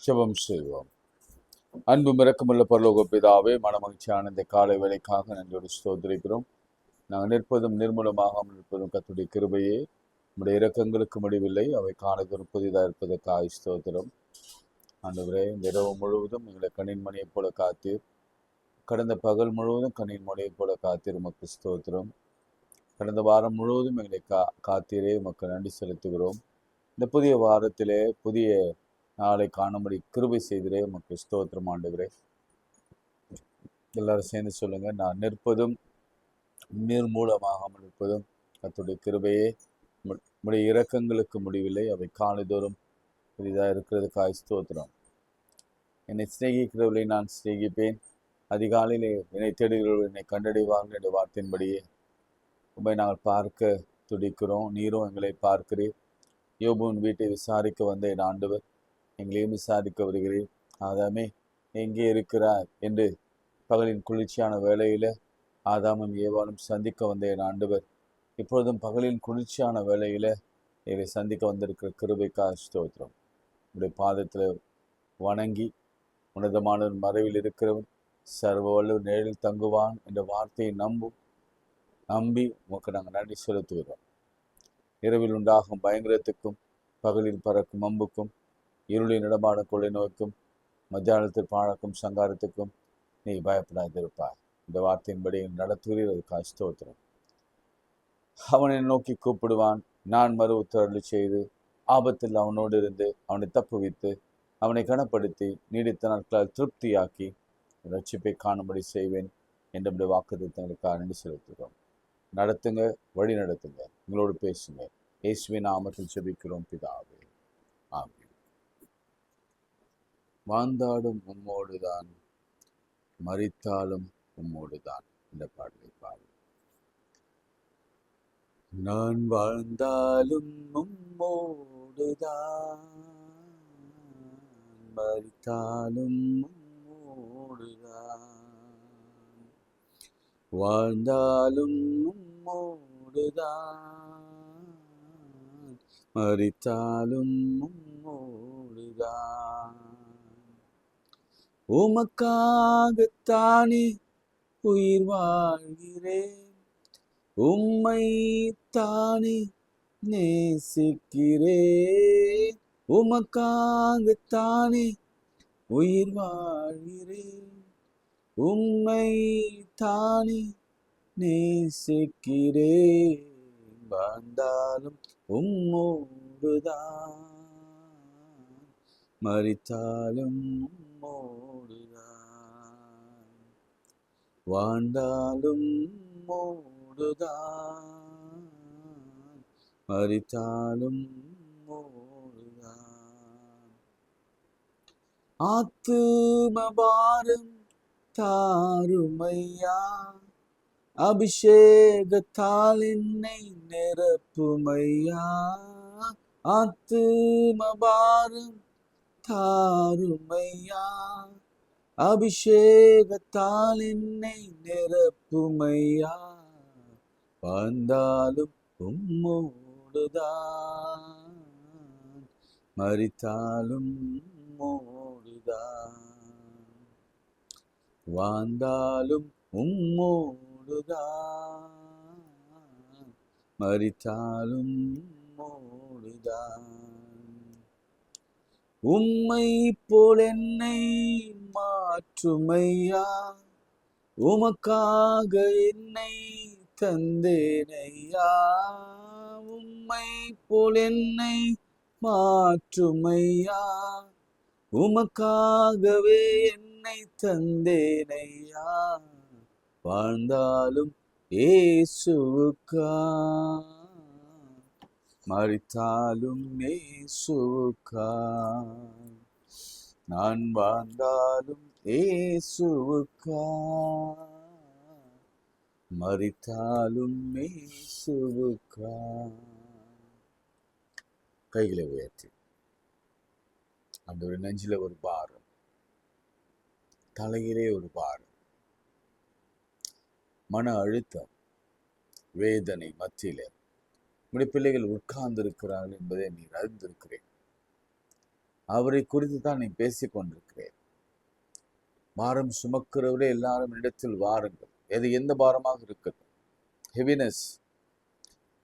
ஜெபம் செய்வோம். அன்பு இரக்கமுள்ள பரலோக பிதாவே, மனமகிழ்ச்சியான இந்த காலை வேளைக்காக நன்றியோடு ஸ்தோத்திரிக்கிறோம். நாங்கள் நிற்பதும் நிர்மூலமாகாமல் இருப்பதும் கர்த்தருடைய கிருபையே. நம்முடைய இரக்கங்களுக்கு முடிவில்லை, அவை காலைதோறும் புதிதாக இருப்பதற்காக ஸ்தோத்திரம். ஆண்டவரே, இந்த இரவு முழுவதும் எங்களை கண்ணின் மணியைப் போல காத்தீர். கடந்த பகல் முழுவதும் கண்ணின் மணியைப் போல காத்தீர், உமக்கு ஸ்தோத்திரம். கடந்த வாரம் முழுவதும் எங்களை காத்தீரே, உமக்கு நன்றி செலுத்துகிறோம். இந்த புதிய வாரத்திலே புதிய நாளை காணும்படி கிருபை செய்கிறே, உமக்கு ஸ்தோத்திரம் ஆண்டவரே. எல்லாரும் சேர்ந்து சொல்லுங்க, நான் நிற்பதும் நிர்மூலமாகாமல் இருப்பதும் கர்த்தருடைய கிருபையே. உம்முடைய இரக்கங்களுக்கு முடிவில்லை, அவை காலைதோறும் புதிதாக இருக்கிறதுக்காக ஸ்தோத்திரம். என்னை சிநேகிக்கிறவர்களை நான் சிநேகிப்பேன், அதிகாலையிலே என்னை தேடுகிறவர்கள் என்னை கண்டடைவார்கள் என்ற வார்த்தையின்படியே உண்மை நாங்கள் பார்க்க துடிக்கிறோம். நீரும் எங்களை பார்க்கிறீர். யோபுவின் வீட்டை விசாரிக்க வந்த என் ஆண்டவர், எங்களையும் விசாரிக்க வருகிறேன். ஆதாமே எங்கே இருக்கிறார் என்று பகலின் குளிர்ச்சியான வேளையில ஆதாமும் ஏவாளும் சந்திக்க வந்த என் ஆண்டவர், இப்பொழுதும் பகலின் குளிர்ச்சியான வேளையில இதை சந்திக்க வந்திருக்கிற கிருபைக்காக ஸ்தோத்திரம். உடைய பாதத்தில் வணங்கி, உன்னதமானவர் மறைவில் இருக்கிறவன் சர்வ வல்லவர் நிழலில் தங்குவான் என்ற வார்த்தையை நம்பி உமக்கு நாங்கள் நன்றி செலுத்துகிறோம். இரவில் உண்டாகும் பயங்கரத்துக்கும் பகலில் பறக்கும் அம்புக்கும் இருளின் நடமாடும் கொள்ளை நோய்க்கும் மத்தியானத்தில் பாழக்கும் சங்காரத்துக்கும் நீ பயப்படாதிருப்பாய். இந்த வார்த்தையின்படி நடத்துகிறீர் ஸ்தோத்திரம். அவனை நோக்கி கூப்பிடுவான், நான் மறு உத்தரவு செய்து ஆபத்தில் அவனோடு இருந்து அவனை தப்புவித்து அவனை கனப்படுத்தி நீடித்த நாட்களால் திருப்தியாக்கி ரட்சிப்பை காணும்படி செய்வேன் என்ற வாக்குத்தத்தங்களுக்காக நன்றி செலுத்துகிறோம். நடத்துங்க, வழி நடத்துங்க, உங்களோடு பேசுங்க. இயேசுவின் நாமத்தில் ஜெபிக்கிறோம் பிதாவே, ஆமென். வாழ்ந்தாலும் உம்மோடுதான், மரித்தாலும் உம்மோடுதான் இந்த பாடலை பாடு. நான் வாழ்ந்தாலும் உம்மோடுதான், மரித்தாலும் உம்மோடுதான். வாழ்ந்தாலும் உம்மோடுதான், மரித்தாலும் உம்மோடுதான். உமக்காகத்தானே உயிர் வாழ்கிறேன், உம்மை தானே நேசிக்கிறேன். உமக்காகத்தானே உயிர் வாழ்கிறேன், உம்மை தானே நேசிக்கிறேன். வாழ்ந்தாலும் உம்மோடுதான், மரித்தாலும் உம்மோடுதான். வாழ்ந்தாலும் உம்மோடுதான், மரித்தாலும் உம்மோடுதான். ஆத்தும பாரம் தாருமையா, அபிஷேகத்தால் என்னை நிரப்புமையா. ஆத்தும பாரம் தாருமையா, அபிஷேகத்தால் என்னை நிரப்புமையா. வாழ்ந்தாலும் உம்மோடுதான், மரித்தாலும் உம்மோடுதான். வாழ்ந்தாலும் உம்மோடுதான், மரித்தாலும் உம்மோடுதான். உம்மை போல் என்னை மாற்றுமையா, உமக்காக என்னை தந்தேனையா. உம்மை போல் என்னை மாற்றுமையா, உமக்காகவே என்னை தந்தேனையா. வாழ்ந்தாலும் இயேசுவுக்கா, மரித்தாலும் இயேசுவுக்கா. நான் வாழ்ந்தாலும் இயேசுவுக்கா, மரித்தாலும் இயேசுவுக்கா. கைகளை உயர்த்தி அந்த நெஞ்சில ஒரு பாரம், தலையிலே ஒரு பாரம், மன அழுத்தம், வேதனை மத்தியிலே உடைய பிள்ளைகள் உட்கார்ந்து இருக்கிறார்கள் என்பதை நீர் அறிந்திருக்கிறேன். அவரை குறித்து தான் நீ பேசிக் கொண்டிருக்கிறேன். பாரம் சுமக்கிறவரே எல்லாரும் இடத்தில் வாருங்கள். எது எந்த பாரமாக இருக்கட்டும். ஹெவினஸ்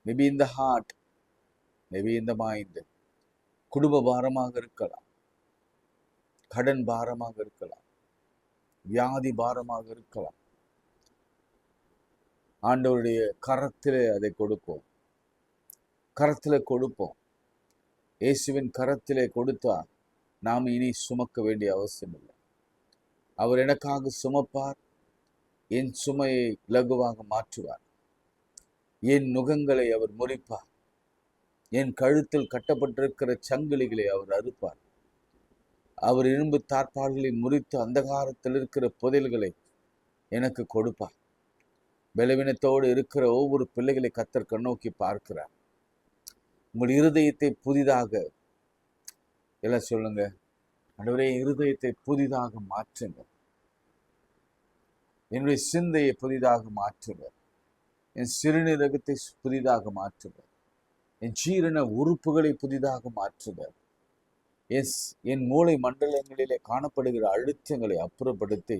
மேபி இந்த ஹார்ட், மேபி இந்த மைண்ட். குடும்ப பாரமாக இருக்கலாம், கடன் பாரமாக இருக்கலாம், வியாதி பாரமாக இருக்கலாம். ஆண்டவருடைய கரத்திலே அதை கொடுப்போம். கரத்திலே கொடுப்போம். இயேசுவின் கரத்திலே கொடுத்தா நாம் இனி சுமக்க வேண்டிய அவசியம் இல்லை. அவர் எனக்காக சுமப்பார், என் சுமையை இலகுவாக மாற்றுவார், என் நுகங்களை அவர் முறிப்பார், என் கழுத்தில் கட்டப்பட்டிருக்கிற சங்கிலிகளை அவர் அறுப்பார். அவர் இரும்பு தார்பால்களை முறித்து அந்தகாரத்தில் இருக்கிற புதையல்களை எனக்கு கொடுப்பார். பலவீனத்தோடு இருக்கிற ஒவ்வொரு பிள்ளைகளை கர்த்தர் கண்ணோக்கி பார்க்கிறார். உங்கள் இருதயத்தை புதிதாக எல்லாம் சொல்லுங்க, ஆண்டவரே இருதயத்தை புதிதாக மாற்றுங்க, என்னுடைய சிந்தையை புதிதாக மாற்றுங்க, என் சிறுநீரகத்தை புதிதாக மாற்றுங்க, என் ஜீரண உறுப்புகளை புதிதாக மாற்றுங்க, என் மூளை மண்டலங்களிலே காணப்படுகிற அழுத்தங்களை அப்புறப்படுத்தி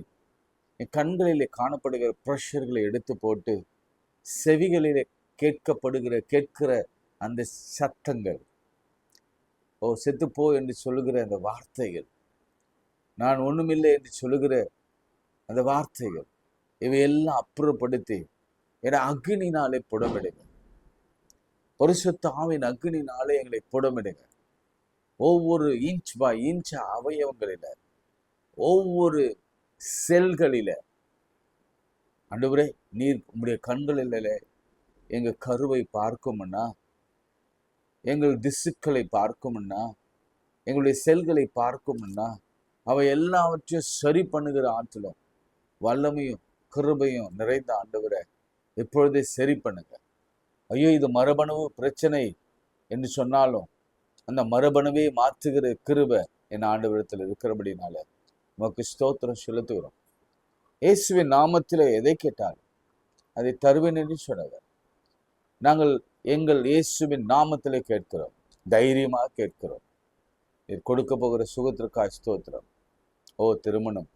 என் கண்களிலே காணப்படுகிற ப்ரெஷர்களை எடுத்து போட்டு செவிகளிலே கேட்கிற அந்த சத்தங்கள், செத்துப்போ என்று சொல்லுகிற அந்த வார்த்தைகள், நான் ஒண்ணுமில்லை என்று சொல்லுகிற அந்த வார்த்தைகள், இவையெல்லாம் அப்புறப்படுத்தி என அக்னினாலே புடமிடுங்க. பரிசுத்த ஆவியின் அக்னினாலே எங்களை புடமிடுங்க. ஒவ்வொரு இன்ச் பாய் இன்ச் அவயவங்களில, ஒவ்வொரு செல்களில ஆண்டவரே நீர் உங்களுடைய கண்களில எங்க கருவை பார்க்கும்னா, எங்கள் திசுக்களை பார்க்கும்னா, எங்களுடைய செல்களை பார்க்கும்னா, அவை எல்லாவற்றையும் சரி பண்ணுகிற ஆற்றலும் வல்லமையும் கிருபையும் நிறைந்த ஆண்டவரை இப்பொழுதே சரி பண்ணுங்க. ஐயோ இது மரபணு பிரச்சனை என்று சொன்னாலும் அந்த மரபணுவை மாற்றுகிற கிருபை என் ஆண்டவரத்தில் இருக்கிறபடினால நமக்கு ஸ்தோத்திரம் செலுத்துகிறோம். இயேசுவின் நாமத்திலே எதை கேட்டாலும் அதை தருவேன் என்று சொன்னவர். நாங்கள் எங்கள் இயேசுவின் நாமத்திலே கேட்கிறோம், தைரியமாக கேட்கிறோம். கொடுக்க போகிற சுகத்திற்காக ஸ்தோத்திரம். திருமணம்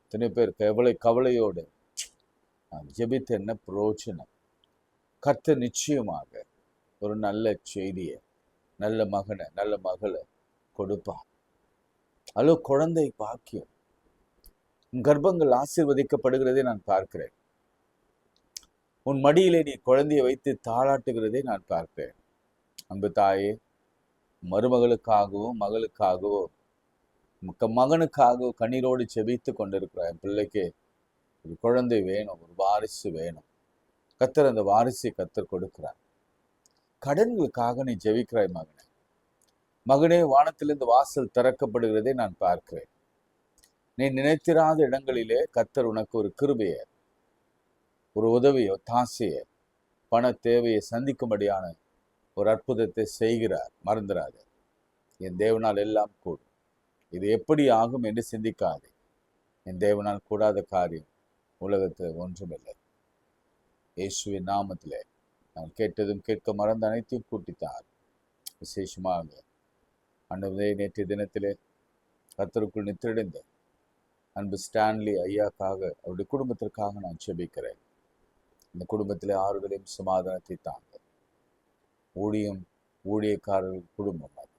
எத்தனை பேர் கவலையோடு ஜெபித்து என்ன பிரயோஜனம்? கர்த்தர் நிச்சயமாக ஒரு நல்ல செய்தியை, நல்ல மகனை, நல்ல மகளை கொடுப்பார். குழந்தை பாக்கியம், கர்ப்பங்கள் ஆசீர்வதிக்கப்படுகிறதை நான் பார்க்கிறேன். உன் மடியிலே நீ குழந்தையை வைத்து தாளாட்டுகிறதை நான் பார்க்கிறேன். அன்பு தாயே, மருமகளுக்காகவும் மகளுக்காகவோ மகனுக்காகவோ கண்ணீரோடு செபித்து கொண்டிருக்கிறார். என் பிள்ளைக்கு ஒரு குழந்தை வேணும், ஒரு வாரிசு வேணும். கர்த்தர் அந்த வாரிசை கர்த்தர் கொடுக்கிறார். கடன்களுக்காக நீ ஜெபிக்கிறாய் மகனே. மகனே, வானத்திலிருந்து வாசல் திறக்கப்படுகிறதை நான் பார்க்கிறேன். நீ நினைத்திராத இடங்களிலே கர்த்தர் உனக்கு ஒரு கிருபையை, ஒரு உதவியை, தாசையை, பண தேவையை சந்திக்கும்படியான ஒரு அற்புதத்தை செய்கிறார். மறந்துடாது, என் தேவனால் எல்லாம் கூடும். இது எப்படி ஆகும் என்று சிந்திக்காதே. என் தேவனால் கூடாத காரியம் உலகத்தில் ஒன்றுமில்லை. இயேசுவின் நாமத்திலே நான் கேட்டதும் கேட்க மறந்த அனைத்தையும் கூட்டித்தார். விசேஷமாக ஆண்டவரே, நேற்றைய தினத்திலே கர்த்தருக்குள் நித்திரடைந்த அன்பு ஸ்டான்லி ஐயாக்காக, அவருடைய குடும்பத்திற்காக நான் ஜெபிக்கிறேன். இந்த குடும்பத்திலே ஆறுதலையும் சமாதானத்தை தாங்க. ஊழியக்காரர்கள் குடும்பம் அது.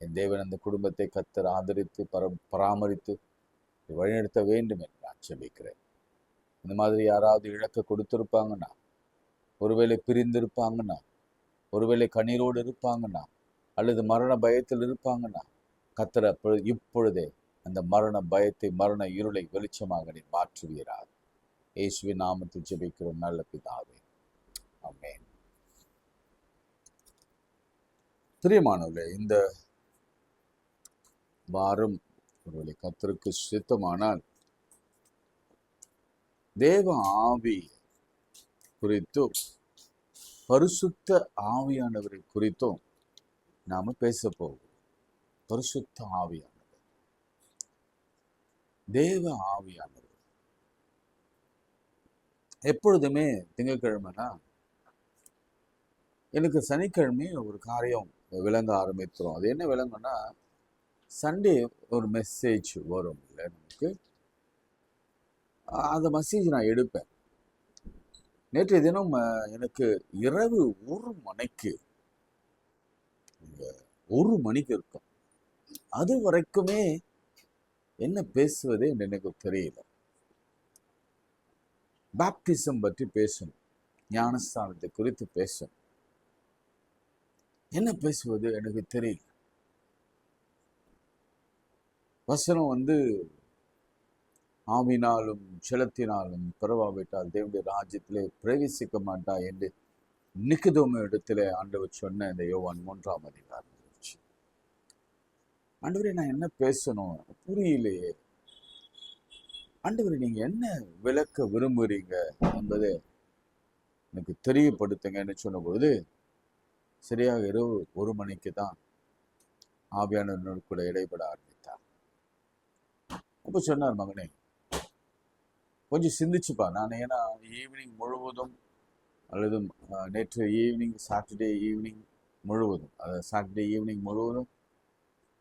என் தேவன் அந்த குடும்பத்தை கர்த்தர் ஆதரித்து பராமரித்து வழிநடத்த வேண்டும் என்று நான் ஜெபிக்கிறேன். இந்த மாதிரி யாராவது இழக்க கொடுத்திருப்பாங்கன்னா, ஒருவேளை பிரிந்திருப்பாங்கன்னா, ஒருவேளை கண்ணீரோடு இருப்பாங்கன்னா, அல்லது மரண பயத்தில் இருப்பாங்கன்னா, கர்த்தர் இப்பொழுதே அந்த மரண பயத்தை, மரண இருளை வெளிச்சமாக நீ மாற்றுவீராக. இயேசுவின் நாமத்தில் ஜெபிக்கிறோம் நல்ல பிதாவே, ஆமென். பிரியமானவர்களே, இந்த வாரம் ஒருவேளை கர்த்தருக்கு சித்தமானால் தேவ ஆவி குறித்தும் பரிசுத்த ஆவியானவரை குறித்தும் நாம பேச போகிறோம். பரிசுத்த ஆவியானவர், தேவ ஆவியானவர். எப்பொழுதுமே திங்கட்கிழமைனா எனக்கு சனிக்கிழமை ஒரு காரியம் விளங்க ஆரம்பிக்கிறோம். அது என்ன விளங்குன்னா, சண்டே ஒரு மெசேஜ் வரும் இல்லை நமக்கு, அந்த மெசேஜ் நான் எடுப்பேன். நேற்றைய தினம் எனக்கு இரவு 1 மணிக்கு இருக்கும். அது வரைக்குமே என்ன பேசுவது என்று எனக்கு தெரியல. பாப்டிசம் பற்றி பேசணும், ஞானஸ்தானத்தை குறித்து பேசணும். என்ன பேசுவது எனக்கு தெரியல. வசனம் ஆவினாலும் செலத்தினாலும் பிறவாவிட்டால் தேவனுடைய ராஜ்யத்திலே பிரவேசிக்க மாட்டா என்று நிக்கதோமு இடத்துல ஆண்டவர் சொன்ன இந்த யோவான் 3ஆம் அதிகாரம். ஆண்டவரே, நான் என்ன பேசணும் புரியலையே. ஆண்டவரே, நீங்க என்ன விளக்க விரும்புறீங்க என்பதை எனக்கு தெரியப்படுத்துங்கன்னு சொன்ன பொழுது, சரியாக இரவு 1 மணிக்கு தான் ஆவியானவரோடு கூட இடைபட ஆரம்பித்தார். அப்போ சொன்னார், மகனே கொஞ்சம் சிந்திச்சுப்பா. நான் ஏன்னா ஈவினிங் முழுவதும் அல்லது நேற்று ஈவினிங் சாட்டர்டே ஈவினிங் முழுவதும், அதாவது சாட்டர்டே ஈவினிங் முழுவதும்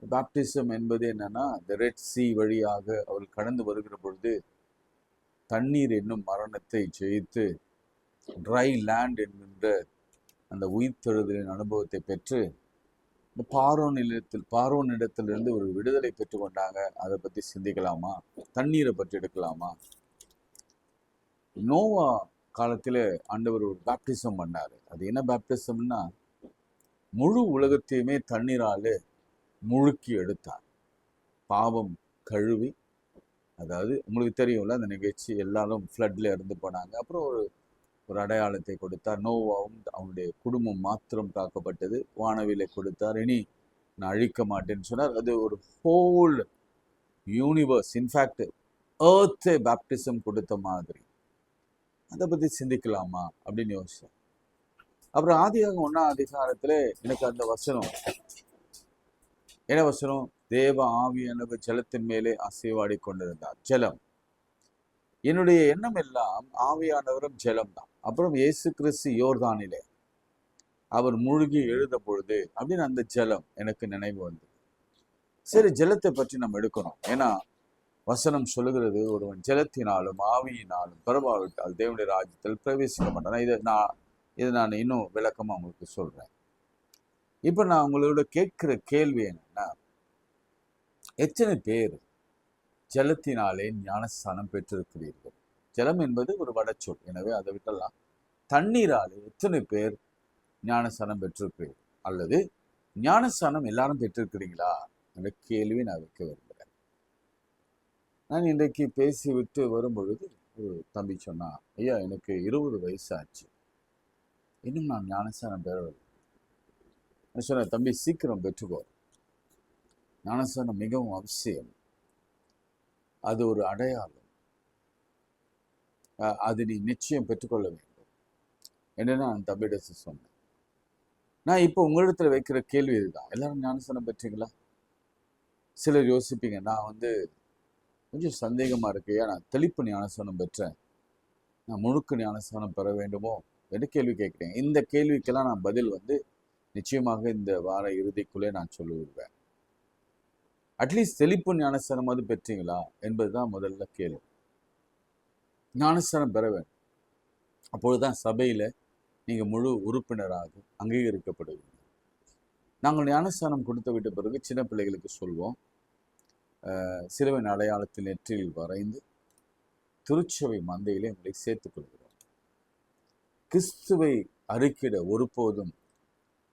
பாப்டிசம் என்பது என்னன்னா, இந்த ரெட் சி வழியாக அவர்கள் கடந்து வருகிற பொழுது தண்ணீர் என்னும் மரணத்தை ஜெயித்து ட்ரை லேண்ட் என்கின்ற அந்த உயிர்த்தெழுதலின் அனுபவத்தை பெற்று இந்த பார்வோனிடத்திலிருந்து ஒரு விடுதலை பெற்றுக்கொண்டாங்க. அதை பற்றி சிந்திக்கலாமா? தண்ணீரை பற்றி எடுக்கலாமா? நோவா காலத்தில் ஆண்டவர் ஒரு பாப்டிசம் பண்ணார். அது என்ன பாப்டிசம்னா, முழு உலகத்தையுமே தண்ணீரால் முழுக்கி எடுத்தார். பாவம் கழுவி, அதாவது உங்களுக்கு தெரியும்ல அந்த நிகழ்ச்சி, எல்லாரும் ஃப்ளட்ல இருந்து போனாங்க. அப்புறம் ஒரு அடையாளத்தை கொடுத்தார். நோவாவும் அவனுடைய குடும்பம் மாத்திரம் காக்கப்பட்டது. வானவிலை கொடுத்தார். இனி நான் அழிக்க மாட்டேன்னு சொன்னார். அது ஒரு ஹோல் யூனிவர்ஸ், இன்ஃபேக்ட் ஏர்த்தே பாப்டிசம் கொடுத்த மாதிரி. அதை பற்றி சிந்திக்கலாமா அப்படின்னு யோசிச்சேன். அப்புறம் ஆதியாகமம் 1ஆம் அதிகாரத்துல எனக்கு அந்த வசனம், என்ன வசனம்? தேவ ஆவியானவர் ஜலத்தின் மேலே அசைவாடி கொண்டிருந்தார். ஜலம், என்னுடைய எண்ணம் எல்லாம் ஆவியானவரும் ஜலம் தான். அப்புறம் இயேசு கிறிஸ்து யோர்தானிலே அவர் மூழ்கி எழுத பொழுது அப்படின்னு அந்த ஜலம் எனக்கு நினைவு வந்தது. சரி, ஜலத்தை பற்றி நம்ம எடுக்கணும். ஏன்னா வசனம் சொல்லுகிறது, ஒருவன் ஜலத்தினாலும் ஆவியினாலும் பிறவாவிட்டால் தேவனுடைய ராஜ்யத்தில் பிரவேசிக்க மாட்டான். இதை நான் இன்னும் விளக்கமா உங்களுக்கு சொல்றேன். இப்ப நான் உங்களோட கேட்கிற கேள்வி என்னன்னா, எத்தனை பேர் ஜலத்தினாலே ஞானஸ்தானம் பெற்றிருக்கிறீர்கள்? ஜலம் என்பது ஒரு வடச்சொல், எனவே அதை விட்டலாம். தண்ணீராலே எத்தனை பேர் ஞானஸ்தானம் பெற்றிருக்கிறீர்கள்? அல்லது ஞானஸ்தானம் எல்லாரும் பெற்றிருக்கிறீங்களா என்ற கேள்வி நான் வைக்க விரும்புகிறேன். நான் இன்றைக்கு பேசி விட்டு வரும் பொழுது ஒரு தம்பி சொன்னா, ஐயா எனக்கு 20 வயசாச்சு, இன்னும் நான் ஞானஸ்தானம் பெறவில்லை. சொன்ன, தம்பி சீக்கிரம் பெற்றுக்கோ, ஞானஸ்தானம் மிகவும் அவசியம். அது ஒரு அடையாளம், அது நீ நிச்சயம் பெற்றுக்கொள்ள வேண்டும் என்று நான் தம்பியிட சொன்னேன். நான் இப்போ உங்களிடத்துல வைக்கிற கேள்வி இதுதான், எல்லாரும் ஞானஸ்தானம் பெற்றீங்களா? சிலர் யோசிப்பீங்க, நான் கொஞ்சம் சந்தேகமா இருக்கு, நான் தெளிப்பு ஞானஸ்தானம் பெற்றேன், நான் முழுக்க ஞானஸ்தானம் பெற வேண்டுமோ என்று கேள்வி கேட்கிறேன். இந்த கேள்விக்கெல்லாம் நான் பதில் நிச்சயமாக இந்த வார இறுதிக்குள்ளே நான் சொல்லிவிடுவேன். அட்லீஸ்ட் தெளிப்பு ஞானஸ்தானமாவது பெற்றீங்களா என்பதுதான் முதல்ல கேள்வி. ஞானஸ்தானம் பெற வேண்டும், அப்பொழுதுதான் சபையில நீங்க முழு உறுப்பினராக அங்கீகரிக்கப்படுவீங்க. நாங்கள் ஞானஸ்தானம் கொடுத்து விட்ட பிறகு சின்ன பிள்ளைகளுக்கு சொல்வோம், சிலுவையின் அடையாளத்தில் நெற்றியில் வரைந்து திருச்சபை மந்தையிலே உங்களை சேர்த்துக் கொள்கிறோம். கிறிஸ்துவை அறிக்கிட ஒருபோதும்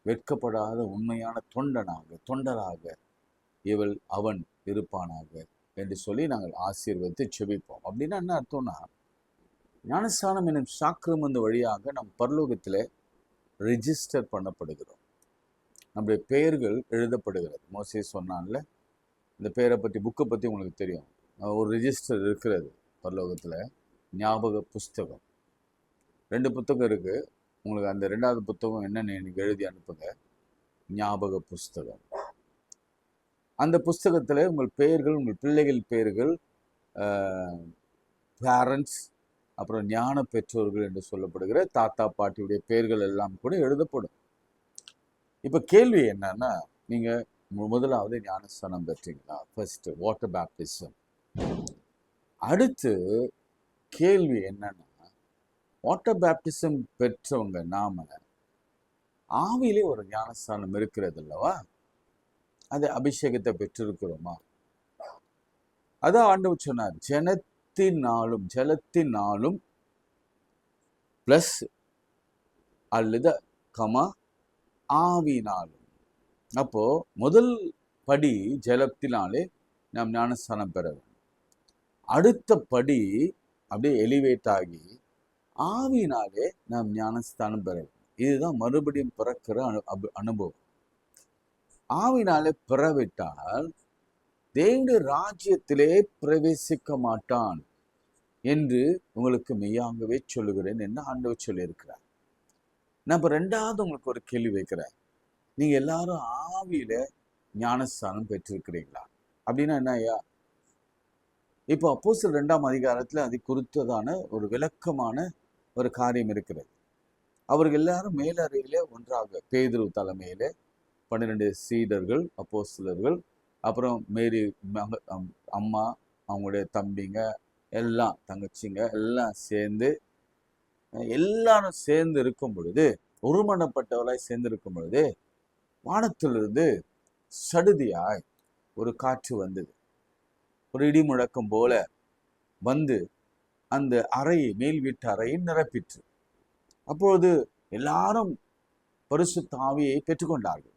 வெட்கப்படாத உண்மையான தொண்டராக அவன் இருப்பானாக என்று சொல்லி நாங்கள் ஆசீர்வதித்து செபிப்போம். அப்படின்னா என்ன அர்த்தம்னா, ஞானஸ்தானம் என்னும் சாக்கிரமந்த வழியாக நம் பரலோகத்தில் ரெஜிஸ்டர் பண்ணப்படுகிறோம். நம்முடைய பெயர்கள் எழுதப்படுகிறது. மோசே சொன்னான்ல, இந்த பேரை பற்றி, புக்கை பற்றி உங்களுக்கு தெரியும், ஒரு ரெஜிஸ்டர் இருக்கிறது பரலோகத்தில், ஞாபக புஸ்தகம். 2 புத்தகம் இருக்குது உங்களுக்கு. அந்த 2வது புத்தகம் என்னன்னு எனக்கு எழுதி அனுப்புங்க, ஞாபக புஸ்தகம். அந்த புஸ்தகத்தில் உங்கள் பெயர்கள், உங்கள் பிள்ளைகள் பெயர்கள், பேரண்ட்ஸ், அப்புறம் ஞான பெற்றோர்கள் என்று சொல்லப்படுகிற தாத்தா பாட்டியுடைய பெயர்கள் எல்லாம் கூட எழுதப்படும். இப்போ கேள்வி என்னன்னா, நீங்கள் முதலாவது ஞானஸ்தானம் பெற்றீங்களா? First water baptism. அடுத்து கேள்வி என்னன்னா, வாட்டர் பேப்டிசம் பெற்றவங்க நாம ஆவியிலே ஒரு ஞானஸ்தானம் இருக்கிறது அல்லவா? அது அபிஷேகத்தை பெற்றிருக்கிறோமா? அதான் ஆண்டவர் சொன்னார், ஜலத்தினாலும் பிளஸ் அல்லது ஆவினாலும். அப்போ முதல் படி ஜலத்தினாலே நாம் ஞானஸ்தானம் பெற வேண்டும். அடுத்த படி அப்படியே எலிவேட் ஆகி ஆவினாலே நாம் ஞானஸ்தானம் பெற வேண்டும். இதுதான் மறுபடியும் பிறக்கிற அனுபவம். ஆவினாலே பிறவிட்டால் தேவனுடைய ராஜ்யத்திலே பிரவேசிக்க மாட்டான் என்று உங்களுக்கு மெய்யாகவே சொல்லுகிறேன் என்று ஆண்டவர் சொல்லியிருக்கிறார். நான் இப்ப ரெண்டாவது உங்களுக்கு ஒரு கேள்வி வைக்கிறேன். நீங்க எல்லாரும் ஆவியில ஞானஸ்தானம் பெற்றிருக்கிறீங்களா? அப்படின்னா என்ன ஐயா? இப்போ அப்போஸ்தலர் 2ஆம் அதிகாரத்துல அது குறித்ததான ஒரு விளக்கமான ஒரு காரியம் இருக்கிறது. அவர்கள் எல்லாரும் மேலறையில ஒன்றாக பேதுரு தலைமையில 12 சீடர்கள், அப்போஸ்தலர்கள், அப்புறம் மேரி அம்மா, அவங்களுடைய தம்பிங்க எல்லாம், தங்கச்சிங்க எல்லாம் சேர்ந்து எல்லாரும் சேர்ந்து இருக்கும் பொழுது, ஒருமனப்பட்டவராய் சேர்ந்து இருக்கும் பொழுது, வானத்திலிருந்து சடுதியாய் ஒரு காற்று வந்தது. ஒரு இடி முழக்கம் போல வந்து அந்த அறையை, மேல் வீட்டு அறையை நிரப்பிற்று. அப்பொழுது எல்லாரும் பரிசுத்த ஆவியை பெற்றுக்கொண்டார்கள்.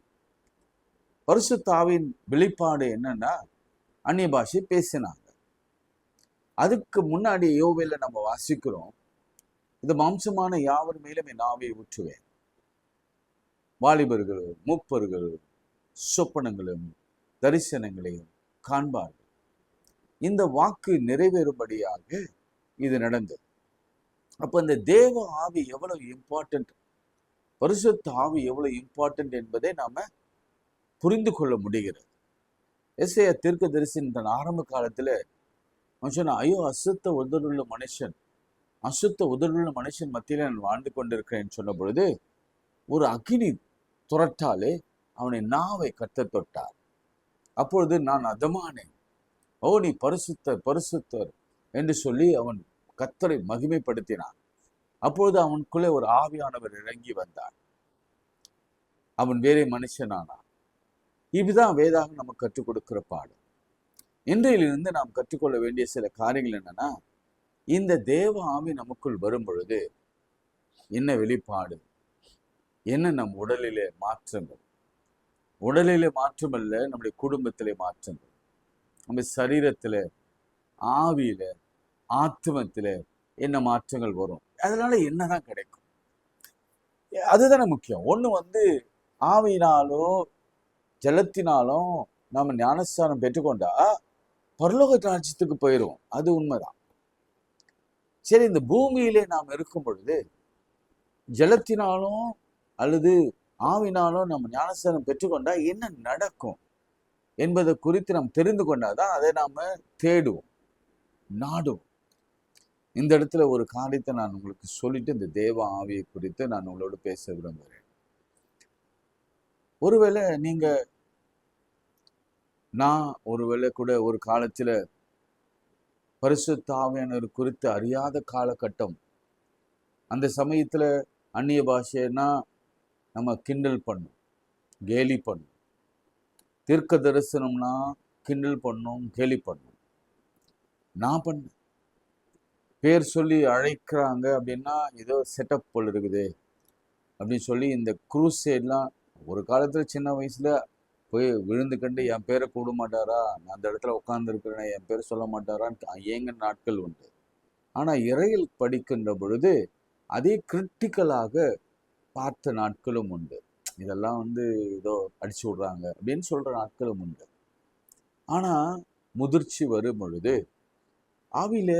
பரிசுத்த ஆவியின் வெளிப்பாடு என்னன்னா, அந்நிய பாஷை பேசினாங்க. அதுக்கு முன்னாடி யோவேல நம்ம வாசிக்கிறோம், இந்த மாம்சமான யாவர் மேலும் என் ஆவியை ஊற்றுவேன், வாலிபர்கள் மூப்பர்கள் சொப்பனங்களும் தரிசனங்களையும் காண்பார்கள். இந்த வாக்கு நிறைவேறும்படியாக இது நடந்தது. அப்ப இந்த தேவ ஆவி எவ்வளவு இம்பார்ட்டன்ட், பரிசுத்த ஆவி எவ்வளவு இம்பார்ட்டன்ட் என்பதை நாம புரிந்து கொள்ள முடிகிறது. எசேயா தீர்க்கதரிசியின் தன் ஆரம்ப காலத்துல சொன்ன, ஐயோ அசுத்த உதடுள்ள மனுஷன் மத்தியில நான் வாழ்ந்து கொண்டிருக்கிறேன் சொன்ன பொழுது, ஒரு அக்கினி துரட்டாலே அவனை நாவை கர்த்தர் தொட்டார். அப்பொழுது நான் அதமானேன், ஓ நீ பரிசுத்தர் என்று சொல்லி அவன் கர்த்தரை மகிமைப்படுத்தினான். அப்பொழுது அவனுக்குள்ளே ஒரு ஆவியானவர் இறங்கி வந்தார், அவன் வேறே மனுஷனானான். இதுதான் வேதாகம் நமக்கு கற்றுக் கொடுக்கிற பாடம். இன்றையிலிருந்து நாம் கற்றுக்கொள்ள வேண்டிய சில காரியங்கள் என்னன்னா, இந்த தேவ ஆவி நமக்குள் வரும் பொழுது என்ன வெளிப்பாடு, என்ன நம் உடலிலே மாற்றங்கள், உடலிலே மாற்றமல்ல, நம்முடைய குடும்பத்திலே மாற்றங்கள், நம்ம சரீரத்துல, ஆவியில, ஆத்மத்தில என்ன மாற்றங்கள் வரும், அதனால என்னதான் கிடைக்கும், அதுதானே முக்கியம். ஒண்ணு ஆவியினாலோ ஜலத்தினாலும் நாம ஞானஸ்தானம் பெற்றுக்கொண்டா பரலோக ராஜ்யத்துக்கு போயிடும், அது உண்மைதான். சரி, இந்த பூமியிலே நாம் இருக்கும் பொழுது ஜலத்தினாலும் அல்லது ஆவினாலும் நம்ம ஞானஸ்தானம் பெற்றுக்கொண்டா என்ன நடக்கும் என்பதை குறித்து நாம் தெரிந்து கொண்டாதான் அதை நாம தேடுவோம், நாடுவோம். இந்த இடத்துல ஒரு காரியத்தை நான் உங்களுக்கு சொல்லிட்டு இந்த தேவ ஆவியை குறித்து நான் உங்களோட பேச விரும்புகிறேன். ஒருவேளை ஒருவேளை கூட ஒரு காலத்துல பரிசுத்த ஆவியானவர் குறித்து அறியாத காலகட்டம், அந்த சமயத்துல அந்நிய பாஷைன்னா நம்ம கிண்டல் பண்ணும், கேலி பண்ணும், தீர்க்க தரிசனம்னா கிண்டல் பண்ணும், கேலி பண்ணும். நான் பண்ணேன், பேர் சொல்லி அழைக்கிறாங்க அப்படின்னா ஏதோ செட்டப் போல் இருக்குது அப்படின்னு சொல்லி இந்த குரூசைட்லாம் ஒரு காலத்துல சின்ன வயசுல போய் விழுந்து கண்டு என் பேரை கூட மாட்டாரா, நான் அந்த இடத்துல உட்கார்ந்து இருக்கிறேன், என் பேரை சொல்ல மாட்டாரான்னு ஏங்க நாட்கள் உண்டு. ஆனா இறையில் படிக்கின்ற பொழுது அதே கிரிட்டிக்கலாக பார்த்த நாட்களும் உண்டு. இதெல்லாம் ஏதோ அடிச்சு விடுறாங்க அப்படின்னு சொல்ற நாட்களும் உண்டு. ஆனா முதிர்ச்சி வரும் பொழுது, ஆவியில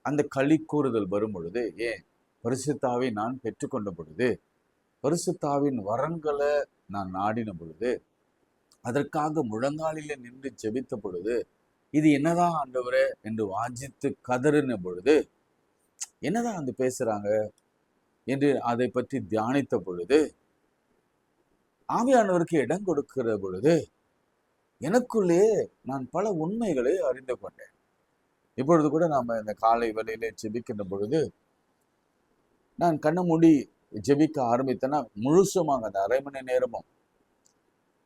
அந்த களி கூறுதல் வரும் பொழுது, ஏன் பரிசுத்தாவை நான் பெற்றுக்கொண்ட பொழுது, பரிசுத்தாவின் வரங்களை நான் நாடின பொழுது, அதற்காக முழங்காலில நின்று ஜெபித்த பொழுது, இது என்னதான் ஆண்டவரே என்று வாஞ்சித்து கதறின பொழுது, என்னதான் பேசுறாங்க என்று அதை பற்றி தியானித்த பொழுது, ஆவியானவருக்கு இடம் கொடுக்கிற பொழுது எனக்குள்ளே நான் பல உண்மைகளை அறிந்து கொண்டேன். இப்பொழுது கூட நாம இந்த காலை வேளையிலே ஜெபிக்கின்ற பொழுது நான் கண்ணை மூடி ஜெபிக்க ஆரம்பித்தேன்னா முழுசுமாக அந்த அரை மணி நேரமும்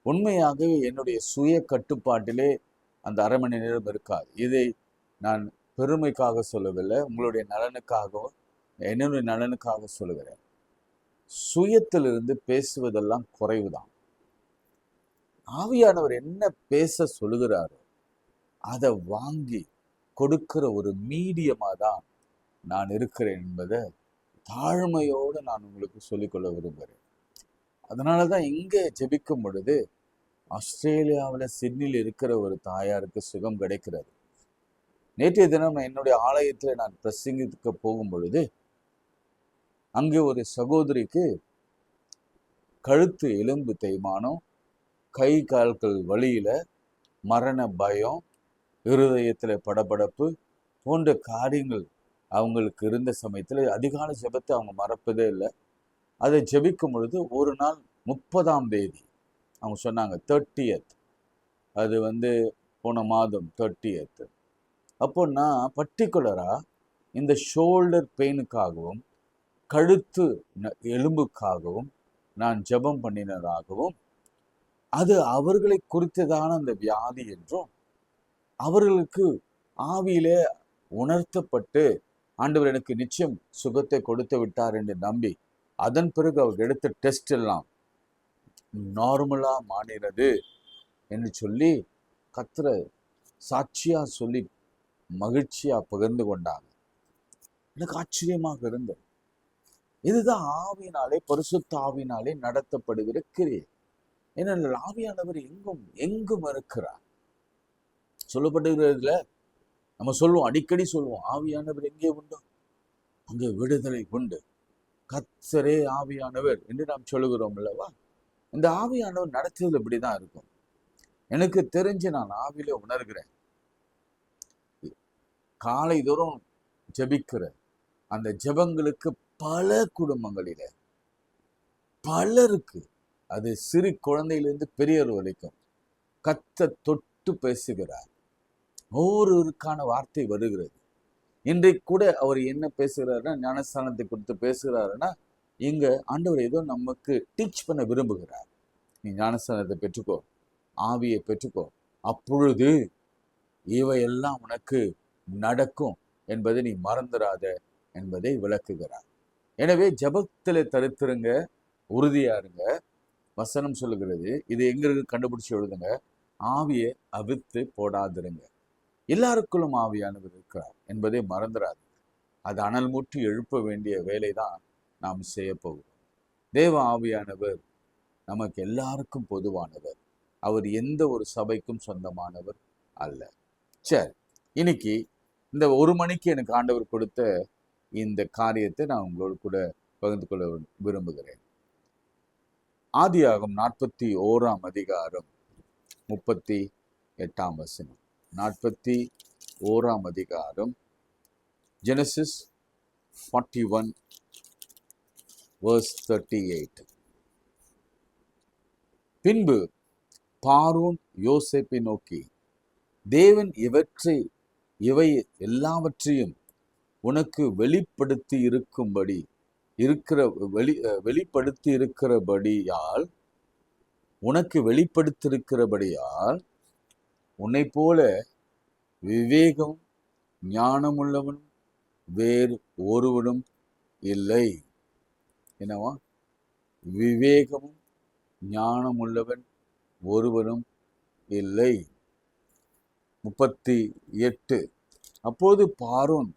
உண்மையாகவே என்னுடைய சுய கட்டுப்பாட்டிலே அந்த அரை மணி நேரம் இருக்காது. இதை நான் பெருமைக்காக சொல்லவில்லை, உங்களுடைய நலனுக்காகவும் என்னுடைய நலனுக்காக சொல்லுகிறேன். சுயத்திலிருந்து பேசுவதெல்லாம் குறைவுதான். ஆவியானவர் என்ன பேச சொல்லுகிறாரோ அதை வாங்கி கொடுக்கிற ஒரு மீடியமா தான் நான் இருக்கிறேன் என்பதை தாழ்மையோடு நான் உங்களுக்கு சொல்லிக்கொள்ள விரும்புகிறேன். அதனாலதான் இங்கே ஜெபிக்கும் பொழுது ஆஸ்திரேலியாவில் சிட்னியில் இருக்கிற ஒரு தாயாருக்கு சுகம் கிடைக்கிறது. நேற்றைய தினம் என்னுடைய ஆலயத்தில் நான் பிரசங்கிக்க போகும் பொழுது அங்கே ஒரு சகோதரிக்கு கழுத்து எலும்பு தேய்மானம், கை கால்கள் வலியில, மரண பயம், இருதயத்துல படபடப்பு போன்ற காரியங்கள் அவங்களுக்கு இருந்த சமயத்துல அதிகாலை ஜெபத்தை அவங்க மறப்பதே இல்லை. அதை ஜெபிக்கும் பொழுது ஒரு நாள் 30ஆம் தேதி அவங்க சொன்னாங்க 30th, அது போன மாதம் 30th. அப்போ நான் பர்டிகுலரா இந்த ஷோல்டர் பெயினுக்காகவும் கழுத்து எலும்புக்காகவும் நான் ஜெபம் பண்ணினதாகவும் அது அவர்களை குறித்ததான அந்த வியாதி என்றும் அவர்களுக்கு ஆவியிலே உணர்த்தப்பட்டு ஆண்டவர் எனக்கு நிச்சயம் சுகத்தை கொடுத்து விட்டார் என்று நம்பி அதன் பிறகு அவர் எடுத்த டெஸ்ட் எல்லாம் நார்மலா மாறினது என்று சொல்லி கர்த்தரை சாட்சியா சொல்லி மகிழ்ச்சியா பகிர்ந்து கொண்டாங்க. எனக்கு ஆச்சரியமாக இருந்தது. இதுதான் ஆவியினாலே, பரிசுத்த ஆவியினாலே நடத்தப்படுகிற கிரியை. ஏனென்றால் ஆவியானவர் எங்கும் இருக்கிறார். சொல்லப்படுகிறதுல நம்ம சொல்லுவோம், அடிக்கடி சொல்லுவோம், ஆவியானவர் எங்கே உண்டோ அங்கே விடுதலை உண்டு, கர்த்தரே ஆவியானவர் என்று நாம் சொல்லுகிறோம் அல்லவா? இந்த ஆவியானவர் நடத்துறது இப்படிதான் இருக்கும். எனக்கு தெரிஞ்சு நான் ஆவியில உணர்கிறேன். காலை தோறும் ஜெபிக்கிற அந்த ஜெபங்களுக்கு பல குடும்பங்களில பலருக்கு, அது சிறு குழந்தையிலிருந்து பெரியவர் வரைக்கும் கர்த்தர் தொட்டு பேசுகிறார். ஒவ்வொருவருக்கான வார்த்தை வருகிறது. இன்றைக்கு கூட அவர் என்ன பேசுகிறாருன்னா, ஞானஸ்தானத்தை கொடுத்து பேசுகிறாருன்னா, இங்க ஆண்டவர் ஏதோ நமக்கு டீச் பண்ண விரும்புகிறார். நீ ஞானஸ்தானத்தை பெற்றுக்கோ, ஆவியை பெற்றுக்கோ, அப்பொழுது இவையெல்லாம் உனக்கு நடக்கும் என்பதை நீ மறந்துடாத என்பதை விளக்குகிறார். எனவே ஜெபத்திலே தரித்திருங்க, உறுதியா இருங்க. வசனம் சொல்லுகிறது, இது எங்க இருக்கு கண்டுபிடிச்சு எழுதுங்க, ஆவியை அவித்து போடாதிருங்க. எல்லாருக்குள்ளும் ஆவியானவர் இருக்கிறார் என்பதை மறந்துடாது. அது அனல் மூட்டி எழுப்ப வேண்டிய வேலை தான் நாம் செய்ய போகிறோம். தேவ ஆவியானவர் நமக்கு எல்லாருக்கும் பொதுவானவர். அவர் எந்த ஒரு சபைக்கும் சொந்தமானவர் அல்ல. சரி, இன்னைக்கு இந்த 1 மணிக்கு எனக்கு ஆண்டவர் கொடுத்த இந்த காரியத்தை நான் உங்களோடு கூட பகிர்ந்து கொள்ள விரும்புகிறேன். ஆதியாகமம் 41ஆம் அதிகாரம் 38ஆம் வசனம். 41ஆம் அதிகாரம், ஜெனசிஸ் 41 verse 38. பின்பு பார்வோன் யோசேப்பை நோக்கி, தேவன் இவை எல்லாவற்றையும் உனக்கு வெளிப்படுத்தி இருக்கிறபடியால் உன்னை போல விவேகம் ஞானமுள்ளவனும் வேறு ஒருவனும் இல்லை. என்னவா? விவேகமும் ஞானமுள்ளவன் ஒருவனும் இல்லை. 38. அப்போது பார்வோன்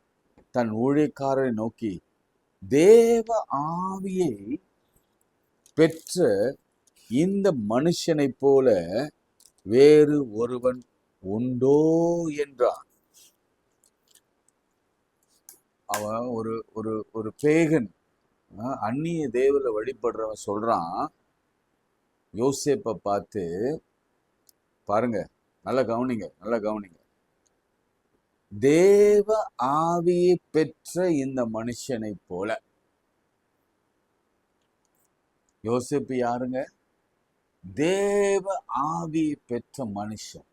தன் ஊழியக்காரரை நோக்கி, தேவ ஆவியை பெற்ற இந்த மனுஷனைப் போல வேறு ஒருவன் உண்டோ என்றான். அவன் ஒரு பேகன், அந்நிய தேவனை வழிபடுறவன் சொல்றான் யோசேப்பை பார்த்து, பாருங்க, நல்லா கவனிங்க, தேவ ஆவியை பெற்ற இந்த மனுஷனை போல. யோசேப்பு யாருங்க? தேவ ஆவியை பெற்ற மனுஷன்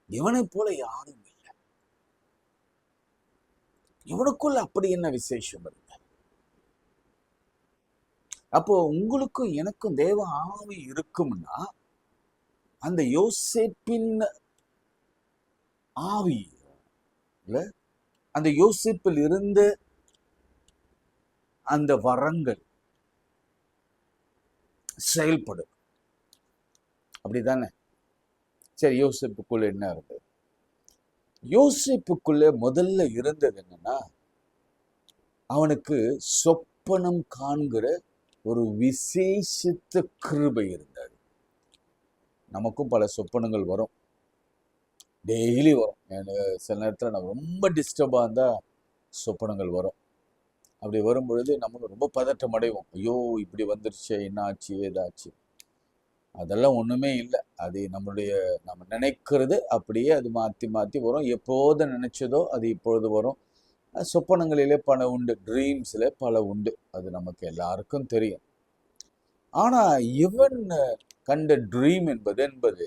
இவனை போல யாரும் இல்லை. இவனுக்குள்ள அப்படி என்ன விசேஷம் இருக்கு? அப்போ உங்களுக்கும் எனக்கும் தேவ ஆவி இருக்கும்னா அந்த யோசேப்பின் ஆவி, அந்த யோசேப்பில் இருந்து அந்த வரங்கள் செயல்படும். அப்படிதானே? சரி, யோசேப்புக்குள்ள என்ன இருந்தது? யோசேப்புக்குள்ள முதல்ல இருந்தது என்னன்னா, அவனுக்கு சொப்பனம் காண்கிற ஒரு விசேஷித்த கிருபை இருந்தது. நமக்கும் பல சொப்பனங்கள் வரும், டெய்லி வரும். சில நேரத்தில் நம்ம ரொம்ப டிஸ்டர்பாக இருந்தால் சொப்பனங்கள் வரும். அப்படி வரும்பொழுது நமக்கு ரொம்ப பதட்டம் அடைவோம். ஐயோ, இப்படி வந்துருச்சு, என்ன ஆச்சு, ஏதாச்சு? அதெல்லாம் ஒன்றுமே இல்லை. அது நம்ம நினைக்கிறது அப்படியே அது மாற்றி மாற்றி வரும். எப்போது நினைச்சதோ அது இப்பொழுது வரும். சொப்பனங்களிலே பல உண்டு, ட்ரீம்ஸில் பல உண்டு. அது நமக்கு எல்லாருக்கும் தெரியும். ஆனால் இவன் கண்ட ட்ரீம் என்பது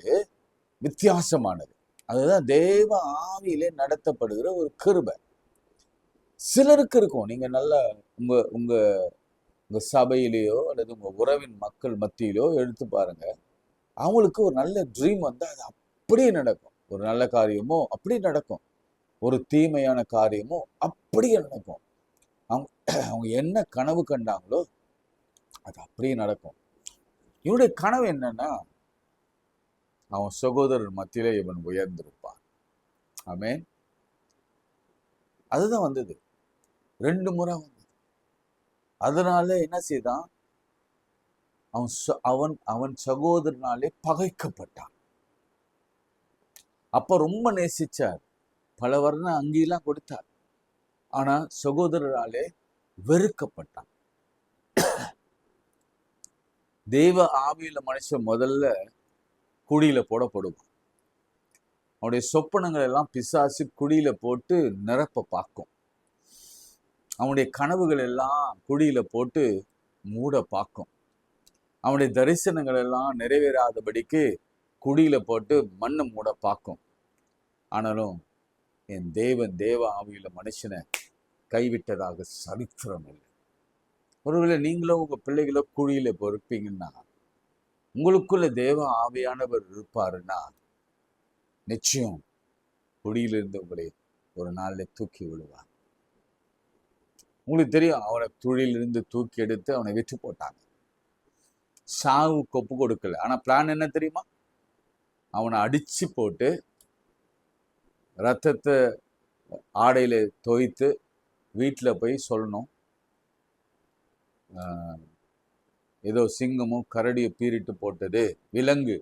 வித்தியாசமானது. அதுதான் தேவ ஆவியிலே நடத்தப்படுகிற ஒரு கிருபை. சிலருக்கு இருக்கும். நீங்க நல்லா உங்க உங்க உங்க சபையிலேயோ அல்லது உங்க உறவின் மக்கள் மத்தியிலோ எடுத்து பாருங்க. அவங்களுக்கு ஒரு நல்ல ட்ரீம் வந்தா அது அப்படியே நடக்கும். ஒரு நல்ல காரியமோ அப்படி நடக்கும், ஒரு தீமையான காரியமோ அப்படியே நடக்கும். அவங்க என்ன கனவு கண்டாங்களோ அது அப்படியே நடக்கும். இவனுடைய கனவு என்னன்னா, அவன் சகோதரர் மத்தியிலே இவன் உயர்ந்திருப்பான். ஆமென். அதுதான் வந்தது. 2 முறை வந்தது. அதனால என்ன செய்தான்? அவன் சகோதரனாலே பகைக்கப்பட்டான். அப்ப ரொம்ப நேசிச்சார், பல வர்ண அங்கெல்லாம் கொடுத்தார். ஆனா சகோதரராலே வெறுக்கப்பட்டான். தெய்வ ஆவியில மனுஷன் முதல்ல குழியில போடப்படுவான். அவனுடைய சொப்பனங்கள் எல்லாம் பிசாசு குழியில போட்டு நிரப்ப பார்க்கும். அவனுடைய கனவுகள் எல்லாம் குழியில போட்டு மூட பார்க்கும். அவனுடைய தரிசனங்கள் எல்லாம் நிறைவேறாதபடிக்கு குழியில போட்டு மண்ணை மூட பார்க்கும். ஆனாலும் என் தேவ ஆவியில மனுஷனை கைவிட்டதாக சரித்திரம் இல்லை. ஒருவேளை நீங்களும் உங்க பிள்ளைகளோ குழியில பொறுப்பீங்கன்னா, உங்களுக்குள்ள தேவ ஆவியானவர் இருப்பாருன்னா, நிச்சயம் குழியிலிருந்து உங்களை ஒரு நாள்ல தூக்கி விடுவார். உங்களுக்கு தெரியும், அவனை துழிலிருந்து தூக்கி எடுத்து அவனை விற்று போட்டாங்க. சாவுக்கு ஒப்பு கொடுக்கல. ஆனா பிளான் என்ன தெரியுமா? அவனை அடிச்சு போட்டு ரத்தத்தை ஆடையில தோய்த்து வீட்டுல போய் சொல்லணும், ஏதோ சிங்கமும் கரடியை பீரிட்டு போட்டது, விலங்கு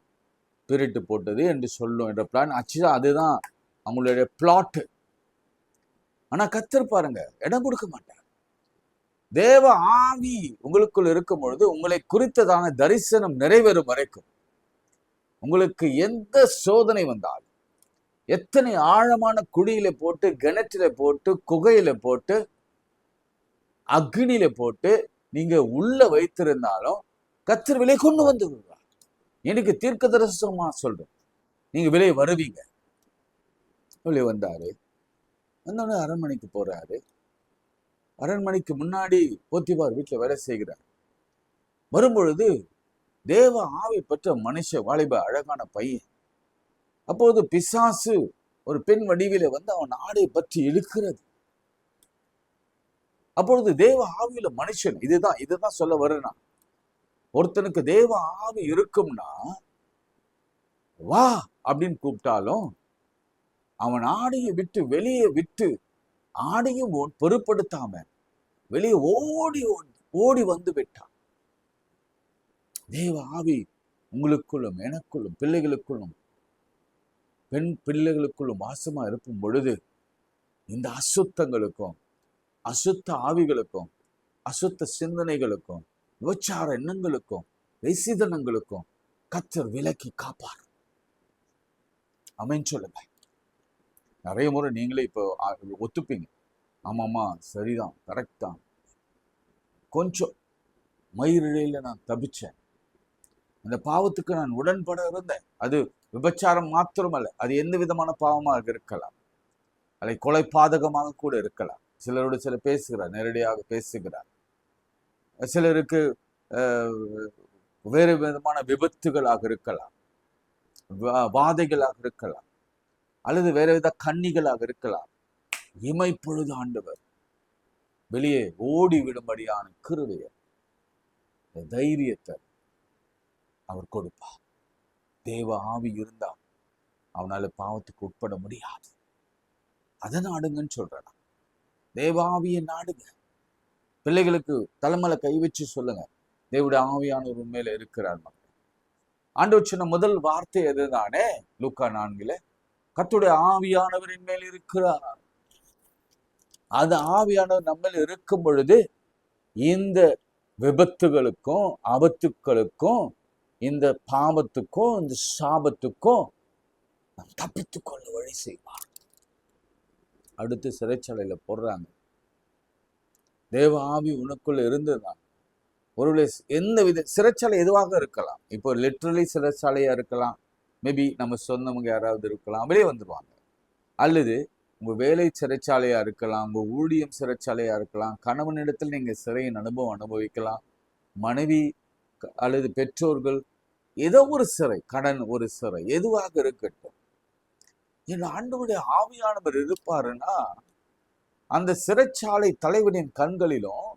பீரிட்டு போட்டது என்று சொல்லும் என்ற பிளான். ஆக்சுவலா அதுதான் அவங்களுடைய பிளாட். ஆனா கர்த்தர் பாருங்க, இடம் கொடுக்க மாட்டார். தேவ ஆவி உங்களுக்குள் இருக்கும் பொழுது உங்களை குறித்ததான தரிசனம் நிறைவேறும் வரைக்கும் உங்களுக்கு எந்த சோதனை வந்தாலும், எத்தனை ஆழமான குழியில போட்டு, கிணற்றில போட்டு, குகையில போட்டு, அக்னியில போட்டு நீங்க உள்ள வைத்திருந்தாலும் கர்த்தர் விலை கொண்டு வந்து விடுவார். எனக்கு தீர்க்க தரிசனமா சொல்றேன், நீங்க விலை வருவீங்க. வெளியே வந்தாரு. வந்தோடனே அரண்மனைக்கு போறாரு. அரண்மனைக்கு முன்னாடி போத்திபார் வீட்டுல வேலை செய்கிறார். வரும்பொழுது தேவ ஆவி பெற்ற மனுஷ வாலிப அழகான பையன். அப்போது பிசாசு ஒரு பெண் வடிவில வந்து அவன் ஆடை பற்றி இழுக்கிறது. அப்பொழுது தேவ ஆவியில மனுஷன், இதுதான் சொல்ல வருனா, ஒருத்தனுக்கு தேவ ஆவி இருக்கும்னா வா அப்படின்னு கூப்பிட்டாலும் அவன் ஆடையை விட்டு வெளியே விட்டு ஆடையும் பொருட்படுத்தாம வெளியே ஓடி ஓடி வந்து விட்டான். தேவ ஆவி உங்களுக்குள்ளும் எனக்குள்ளும் பிள்ளைகளுக்குள்ளும் பெண் பிள்ளைகளுக்குள்ளும் வாசமா இருக்கும் பொழுது இந்த அசுத்தங்களுக்கும் அசுத்த ஆவிகளுக்கும் அசுத்த சிந்தனைகளுக்கும் விபச்சார எண்ணங்களுக்கும் வெசிதனங்களுக்கும் கர்த்தர் விலக்கி காப்பார். அமைன்னு சொல்லுங்க. நிறைய முறை நீங்களே இப்போ ஒத்துப்பீங்க, ஆமாம்மா சரிதான், கரெக்ட் தான், கொஞ்சம் மயிரிழையில நான் தப்பிச்சேன், அந்த பாவத்துக்கு நான் உடன்பட இருந்தேன். அது விபச்சாரம் மாத்திரமல்ல, அது எந்த விதமான பாவமாக இருக்கலாம், அதை கொலை பாதகமாக கூட இருக்கலாம். சிலரோடு சிலர் பேசுகிறார், நேரடியாக பேசுகிறார். சிலருக்கு வேறு விதமான விபத்துகளாக இருக்கலாம், வாதைகளாக இருக்கலாம், அல்லது வேற வித கண்ணிகளாக இருக்கலாம். இமைப்பொழுது ஆண்டவர் வெளியே ஓடி விடும்படியான கிருபையை, தைரியத்தை அவர் கொடுப்பார். தேவ ஆவி இருந்தா அவனால பாவத்துக்கு உட்பட முடியாது. அதை நாடுங்கன்னு சொல்றேன். தேவ ஆவியை நாடுங்க. பிள்ளைகளுக்கு தலைமையில கை வச்சு சொல்லுங்க, தேவடைய ஆவியானவர் உண்மையில இருக்கிறார். ஆண்டவர் சொன்ன முதல் வார்த்தை எதுதானே? லூக்கா 4 கர்த்தருடைய ஆவியானவரின் மேல் இருக்கிறார். அந்த ஆவியானவர் நம்ம இருக்கும் பொழுது இந்த விபத்துகளுக்கும் ஆபத்துக்களுக்கும் இந்த பாவத்துக்கும் இந்த சாபத்துக்கும் தப்பித்துக் கொள்ள வழி செய்வார். அடுத்து சிறைச்சாலையில போடுறாங்க. தேவ ஆவி உனக்குள்ள இருந்ததுதான். ஒருவேளை எந்த வித சிறைச்சாலை எதுவாக இருக்கலாம். இப்போ லிட்ரலி சிறைச்சாலையா இருக்கலாம், மேபி நம்ம சொந்தவங்க யாராவது இருக்கலாம், வெளியே வந்துடுவாங்க. அல்லது உங்க வேலை சிறைச்சாலையா இருக்கலாம், உங்க ஊழியம் சிறைச்சாலையா இருக்கலாம், கணவனிடத்தில் நீங்க சிறையின் அனுபவம் அனுபவிக்கலாம், மனைவி அல்லது பெற்றோர்கள் ஏதோ ஒரு சிறை, கடன் ஒரு சிறை, எதுவாக இருக்கட்டும். என் ஆண்டவருடைய ஆவியானவர் இருப்பாருன்னா அந்த சிறைச்சாலை தலைவனின் கண்களிலும்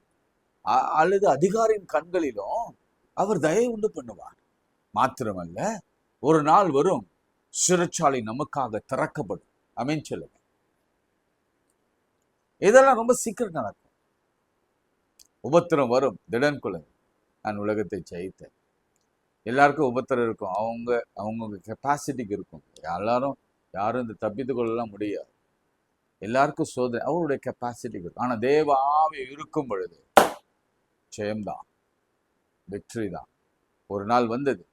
அல்லது அதிகாரியின் கண்களிலும் அவர் தயவு உண்டு பண்ணுவார். மாத்திரமல்ல, ஒரு நாள் வரும் சிறைச்சாலை நமக்காக திறக்கப்படும். அமேன் சொல்லுங்க. இதெல்லாம் ரொம்ப சீக்கிரம் நடக்கும். உபத்திரம் வரும், திடன் கொள்ளுங்க. நான் உலகத்தை ஜெயித்தேன். எல்லாருக்கும் உபத்திரம் இருக்கும், அவங்க கெப்பாசிட்டிக்கு இருக்கும். யாரும் இந்த தப்பித்து கொள்ளலாம் முடியாது. எல்லாருக்கும் சோதனை அவருடைய கெப்பாசிட்டிக்கு இருக்கும். ஆனா தேவ ஆவி இருக்கும் பொழுது ஜெயம்தான், வெற்றி தான். ஒரு நாள் வந்தது,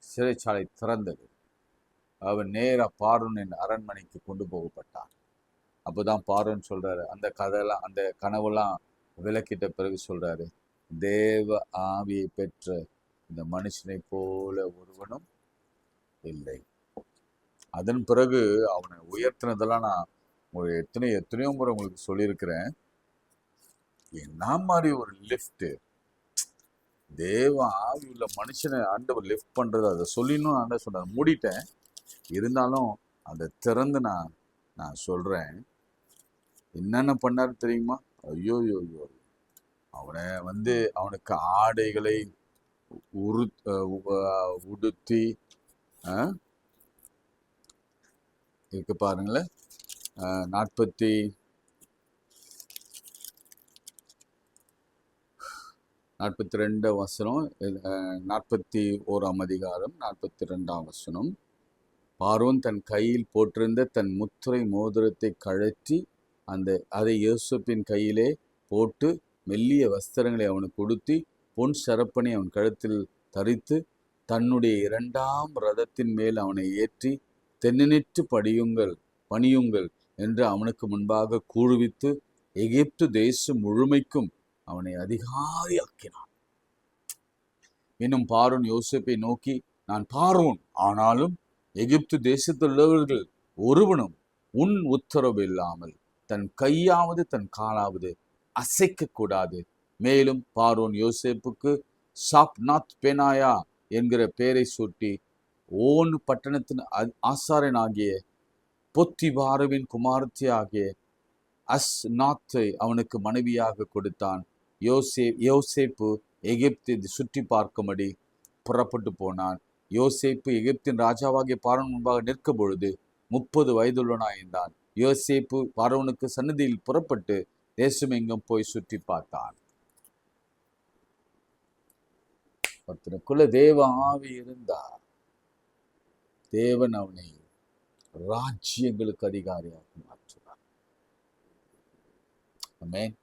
சிறைச்சாலை திறந்தது. அவன் நேரா பார்வோனின் அரண்மனைக்கு கொண்டு போகப்பட்டான். அப்போதான் பார்வோன் சொல்றாரு, அந்த கதையெல்லாம் அந்த கனவுலாம் விளக்கிட்ட பிறகு சொல்றாரு, தேவ ஆவியை பெற்ற இந்த மனுஷனை போல ஒருவனும் இல்லை. அதன் பிறகு அவனை உயர்த்தினதெல்லாம் நான் எத்தனையோ முறை உங்களுக்கு சொல்லியிருக்கிறேன். என்ன மாதிரி ஒரு லிஃப்ட், தேவ ஆவி உள்ள மனுஷனை ஆண்டவர் லிஃப்ட் பண்றது, அதை சொல்லிடணும் ஆண்டவர் சொன்னார். மூடிட்டேன், இருந்தாலும் அதை திறந்து நான் சொல்றேன். என்னென்ன பண்ணாரு தெரியுமா? ஐயோ ஐயோ, அவனை அவனுக்கு ஆடைகளை உடுத்தி இருக்கு பாருங்களேன். 42 வசனம், 41 அதிகாரம் 42 வசனம். பார்வோன் தன் கையில் போட்டிருந்த தன் முத்திரை மோதிரத்தை கழற்றி அதை யோசேப்பின் கையிலே போட்டு மெல்லிய வஸ்திரங்களை அவனுக்கு உடுத்தி பொன் சரப்பனை அவன் கழுத்தில் தரித்து தன்னுடைய 2ஆம் ரதத்தின் மேல் அவனை ஏற்றி தென்னிட்டு பணியுங்கள் என்று அவனுக்கு முன்பாக கூறுவித்து எகிப்து தேசம் முழுமைக்கும் அவனை அதிகாரியாக்கினான். இன்னும் பார்வோன் யோசேப்பை நோக்கி, நான் பார்வோன், ஆனாலும் எகிப்து தேசத்துள்ளவர்கள் ஒருவனும் உன் உத்தரவு இல்லாமல் தன் கையாவது தன் காலாவது அசைக்க கூடாது. மேலும் பார்வோன் யோசேப்புக்கு சாப்நாத் பெனாயா என்கிற பெயரை சூட்டி ஓன் பட்டணத்தின் ஆசாரனாகிய பொத்திபாருவின் குமாரத்தி ஆகிய அஸ்நாத்தை அவனுக்கு மனைவியாக கொடுத்தான். யோசேப்பு எகிப்தை சுற்றி பார்க்கும்படி புறப்பட்டு போனான். யோசேப்பு எகிப்தின் ராஜாவாகிய பார்வோன் முன்பாக நிற்கும் பொழுது 30 வயதுள்ளவனாயிருந்தான். யோசேப்பு பார்வோனுக்கு சன்னதியில் புறப்பட்டு தேசம் எங்கும் போய் சுற்றி பார்த்தான். ஒருத்தனுக்குள்ள தேவ ஆவி இருந்தா தேவன் அவனை ராஜ்யங்களுக்கு அதிகாரியாக மாற்றுவார். ஆமென்.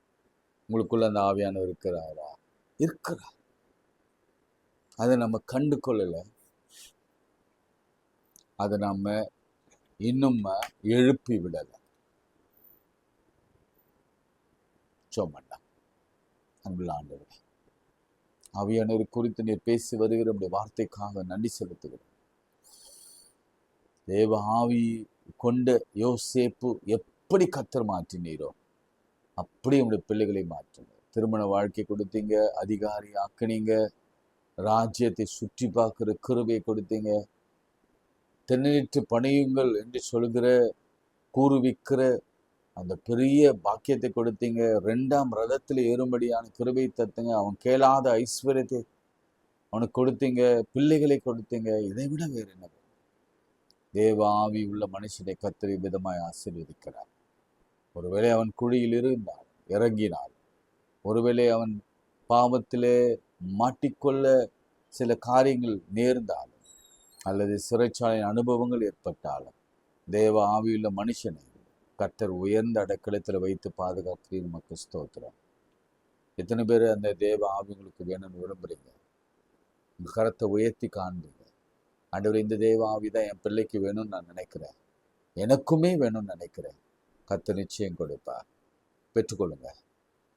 உங்களுக்குள்ள அந்த ஆவியானவர் இருக்கிறாரா? இருக்கிறார். அதை நம்ம கண்டு கொள்ளல, அதை நம்ம இன்னும் எழுப்பி விடல. சோமண்டா அன்புள்ள ஆண்டவரே, ஆவியானவர் குறித்து நீர் பேசி வருகிற உடைய வார்த்தைக்காக நன்றி செலுத்துகிறோம். தேவ ஆவி கொண்ட யோசேப்பு எப்படி கர்த்தர் மாற்றினீரோ அப்படி உங்களுடைய பிள்ளைகளை மாற்றுங்க. திருமண வாழ்க்கை கொடுத்தீங்க, அதிகாரி ஆக்கினீங்க, ராஜ்யத்தை சுற்றி பார்க்கிற கிருபையை கொடுத்தீங்க, தென்னிட்டு பணியுங்கள் என்று சொல்கிற கூறுவிக்கிற அந்த பெரிய பாக்கியத்தை கொடுத்தீங்க. 2ஆம் ரதத்தில் ஏறும்படியான கிருபை தத்துங்க. அவன் கேளாத ஐஸ்வர்யத்தை அவனுக்கு கொடுத்தீங்க, பிள்ளைகளை கொடுத்தீங்க. இதை விட வேறு என்ன? தேவ ஆவி உள்ள மனுஷனை கர்த்தர் விதமாய் ஆசீர்வதிக்கிறார். ஒருவேளை அவன் குழியில் இருந்தால் இறங்கினார், ஒருவேளை அவன் பாவத்திலே மாட்டிக்கொள்ள சில காரியங்கள் நேர்ந்தாலும் அல்லது சிறைச்சாலை அனுபவங்கள் ஏற்பட்டாலும் தேவ ஆவியுள்ள மனுஷனை கர்த்தர் உயர்ந்த அடக்கலத்தில் வைத்து பாதுகாக்கிறீர். நமக்கு ஸ்தோத்திரம். எத்தனை பேர் அந்த தேவ ஆவிங்களுக்கு வேணும்னு விரும்புறீங்க? உங்க கரத்தை உயர்த்தி காண்பீங்க. ஆண்டவர், இந்த தேவ ஆவிதான் என் பிள்ளைக்கு வேணும்னு நான் நினைக்கிறேன், எனக்குமே வேணும்னு நினைக்கிறேன். கர்த்தர் நிச்சயம் கொடுப்பார். பெற்றுக்கொள்ளுங்க,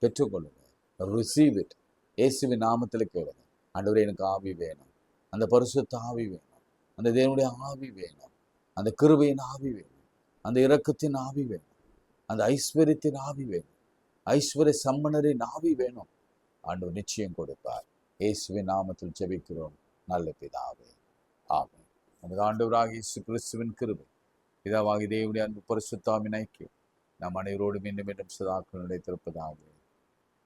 பெற்றுக்கொள்ளுங்க. Receive it. இயேசுவின் நாமத்தில் கேளுங்க. ஆண்டவரே, எனக்கு ஆவி வேணும், அந்த பரிசுத்த ஆவி வேணும், அந்த தேவனுடைய ஆவி வேணும், அந்த கிருபையின் ஆவி வேணும், அந்த இரக்கத்தின் ஆவி வேணும், அந்த ஐஸ்வர்யத்தின் ஆவி வேணும், ஐஸ்வர்ய சம்மனரின் ஆவி வேணும். ஆண்டவர் நிச்சயம் கொடுப்பார். இயேசுவின் நாமத்தில் ஜெபிக்கிறோம் நல்ல பிதாவே, ஆமென். நமது ஆண்டவராகிய இயேசு கிறிஸ்துவின் கிருபை, பிதாவாகிய தேவனுடைய அன்பு பரிசுத்தாவின் ஐக்கியம் நம் அனைவரோடும் மீண்டும் மீண்டும் சதாக்கள் நிலைத்திருப்பதாக.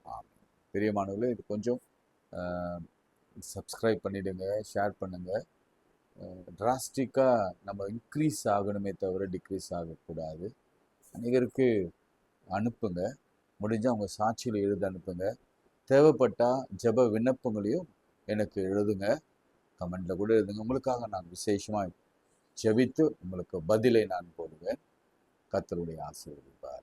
ஆமென். பிரியமானவர்களே, இது கொஞ்சம் சப்ஸ்கிரைப் பண்ணிடுங்க, ஷேர் பண்ணுங்க. டிராஸ்டிக்காக நம்ம இன்க்ரீஸ் ஆகணுமே தவிர டிக்ரீஸ் ஆகக்கூடாது. அநேகருக்கு அனுப்புங்க, முடிஞ்சால் அவங்க சாட்சியில் எழுத அனுப்புங்க. தேவைப்பட்டால் ஜெப விண்ணப்பங்களையும் எனக்கு எழுதுங்க, கமெண்டில் கூட எழுதுங்க. உங்களுக்காக நான் விசேஷமாக ஜெபித்து உங்களுக்கு பதிலை நான் போடுவேன். கர்த்தருடைய ஆசீர்வதிப்பார்.